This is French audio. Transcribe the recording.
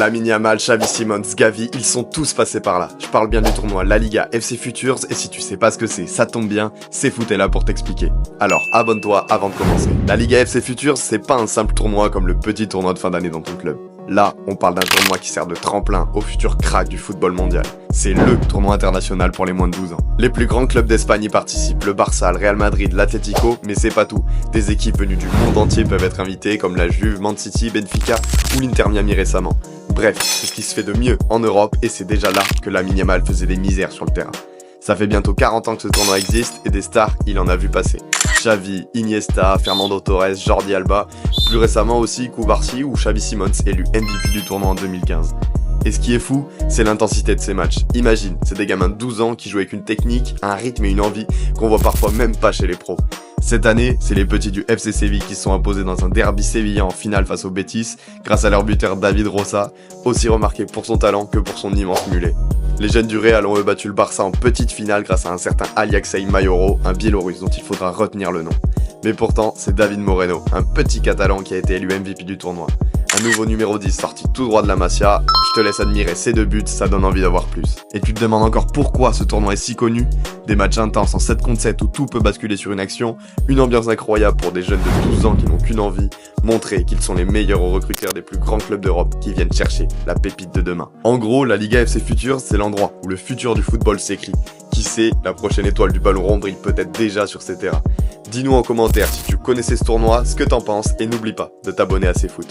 Lamine Yamal, Xavi Simons, Gavi, ils sont tous passés par là. Je parle bien du tournoi La Liga FC Futures et si tu sais pas ce que c'est, ça tombe bien, c'est Foot est là pour t'expliquer. Alors abonne-toi avant de commencer. La Liga FC Futures, c'est pas un simple tournoi comme le petit tournoi de fin d'année dans ton club. Là, on parle d'un tournoi qui sert de tremplin au futur crack du football mondial. C'est LE tournoi international pour les moins de 12 ans. Les plus grands clubs d'Espagne y participent, le Barça, le Real Madrid, l'Atlético, mais c'est pas tout. Des équipes venues du monde entier peuvent être invitées comme la Juve, Man City, Benfica ou l'Inter Miami récemment. Bref, c'est ce qui se fait de mieux en Europe et c'est déjà là que Lamine Yamal faisait des misères sur le terrain. Ça fait bientôt 40 ans que ce tournoi existe et des stars, il en a vu passer. Xavi, Iniesta, Fernando Torres, Jordi Alba, plus récemment aussi Koubarsi ou Xavi Simons élu MVP du tournoi en 2015. Et ce qui est fou, c'est l'intensité de ces matchs. Imagine, c'est des gamins de 12 ans qui jouent avec une technique, un rythme et une envie qu'on voit parfois même pas chez les pros. Cette année, c'est les petits du FC Séville qui se sont imposés dans un derby sévillan en finale face au Betis, grâce à leur buteur David Rossa, aussi remarqué pour son talent que pour son immense mulet. Les jeunes du Real ont battu le Barça en petite finale grâce à un certain Alexei Mayoro, un Biélorusse dont il faudra retenir le nom. Mais pourtant, c'est David Moreno, un petit Catalan qui a été élu MVP du tournoi. Un nouveau numéro 10 sorti tout droit de la Masia, je te laisse admirer ces deux buts, ça donne envie d'avoir plus. Et tu te demandes encore pourquoi ce tournoi est si connu? Des matchs intenses en 7 contre 7 où tout peut basculer sur une action, une ambiance incroyable pour des jeunes de 12 ans qui n'ont qu'une envie, montrer qu'ils sont les meilleurs recruteurs des plus grands clubs d'Europe qui viennent chercher la pépite de demain. En gros, la Liga FC Futures, c'est l'endroit où le futur du football s'écrit. Qui sait, la prochaine étoile du ballon rond brille peut-être déjà sur ces terrains. Dis-nous en commentaire si tu connaissais ce tournoi, ce que t'en penses et n'oublie pas de t'abonner à CFoot.